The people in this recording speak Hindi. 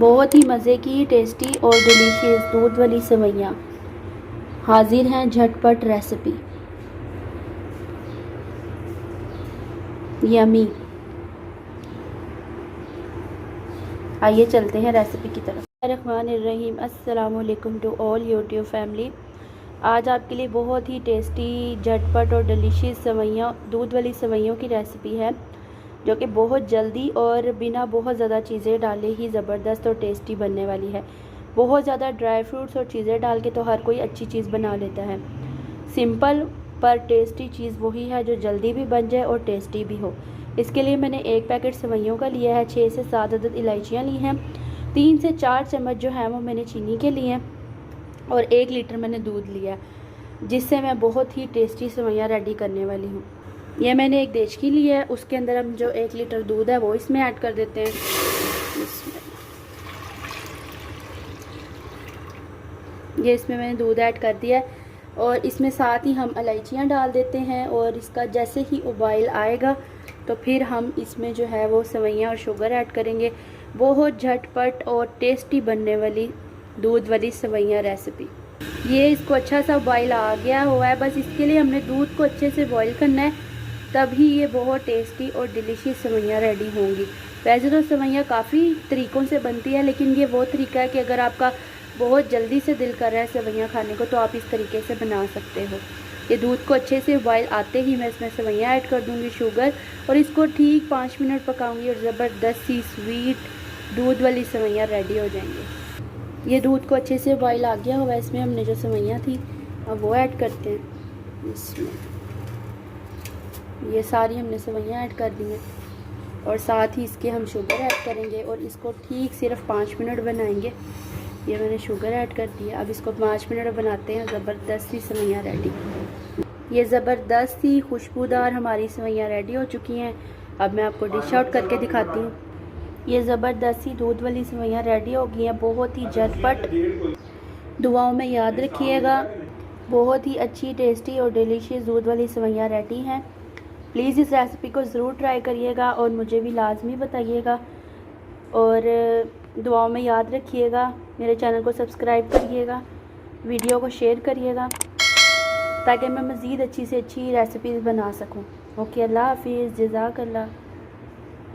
बहुत ही मज़े की टेस्टी और डिलीशियस दूध वाली सेवइयाँ हाजिर हैं। झटपट रेसिपी यमी। आइए चलते हैं रेसिपी की तरफ। रहमानिर्रहीम। अस्सलाम वालेकुम टू ऑल यूट्यूब फैमिली। आज आपके लिए बहुत ही टेस्टी, झटपट और डिलीशियस सेवइयाँ, दूध वाली सेवइयों की रेसिपी है, जो कि बहुत जल्दी और बिना बहुत ज़्यादा चीज़ें डाले ही ज़बरदस्त और टेस्टी बनने वाली है। बहुत ज़्यादा ड्राई फ्रूट्स और चीज़ें डाल के तो हर कोई अच्छी चीज़ बना लेता है। सिंपल पर टेस्टी चीज़ वही है जो जल्दी भी बन जाए और टेस्टी भी हो। इसके लिए मैंने एक पैकेट सेवइयों का लिया है, 6 से 7 अदद इलायचियाँ ली हैं, 3 से 4 चम्मच जो है वो मैंने चीनी के लिए हैं और 1 लीटर मैंने दूध लिया है, जिससे मैं बहुत ही टेस्टी सेवइयाँ रेडी करने वाली हूँ। यह मैंने एक देचकी ली है, उसके अंदर हम जो 1 लीटर दूध है वो इसमें ऐड कर देते हैं। ये इसमें मैंने दूध ऐड कर दिया है और इसमें साथ ही हम इलायचियाँ डाल देते हैं और इसका जैसे ही उबाइल आएगा तो फिर हम इसमें जो है वो सेवइयाँ और शुगर ऐड करेंगे। बहुत झटपट और टेस्टी बनने वाली दूध वाली सेवइयाँ रेसिपी। ये इसको अच्छा सा बॉयल आ गया हुआ है, बस इसके लिए हमने दूध को अच्छे से बॉईल करना है, तभी ये बहुत टेस्टी और डिलीशियस सेवइयाँ रेडी होंगी। वैसे तो सेवइयाँ काफ़ी तरीक़ों से बनती है, लेकिन ये वो तरीका है कि अगर आपका बहुत जल्दी से दिल कर रहा है सेवइयाँ खाने को तो आप इस तरीके से बना सकते हो। ये दूध को अच्छे से बॉयल आते ही मैं इसमें सेवइयाँ ऐड कर दूँगी, शुगर, और इसको ठीक 5 मिनट पकाऊँगी और ज़बरदस्त सी स्वीट दूध वाली सेवइयाँ रेडी हो जाएंगी। ये दूध को अच्छे से बॉयल आ गया हुआ है, इसमें हमने जो सेवइयाँ थी अब वो ऐड करते हैं। इसमें ये सारी हमने सेवइयाँ ऐड कर दी हैं और साथ ही इसके हम शुगर ऐड करेंगे और इसको ठीक सिर्फ 5 मिनट बनाएंगे। ये मैंने शुगर ऐड कर दी है, अब इसको 5 मिनट बनाते हैं। ज़बरदस्त सी सेवइयाँ रेडी। ये ज़बरदस्त सी खुशबूदार हमारी सेवइयाँ रेडी हो चुकी हैं। अब मैं आपको डिश आउट करके दिखाती हूँ। ये ज़बरदस्त सी दूध वाली सेवइयाँ रेडी हो गई हैं, बहुत ही झटपट। दुआओं में याद रखिएगा। बहुत ही अच्छी, टेस्टी और डिलीशियस दूध वाली सेवइयाँ रेडी हैं। प्लीज़ इस रेसिपी को ज़रूर ट्राई करिएगा और मुझे भी लाजमी बताइएगा और दुआओं में याद रखिएगा। मेरे चैनल को सब्सक्राइब करिएगा, वीडियो को शेयर करिएगा ताकि मैं मज़ीद अच्छी से अच्छी रेसिपीज़ बना सकूं। ओके, अल्लाह हाफिज़, जज़ाकल्लाह।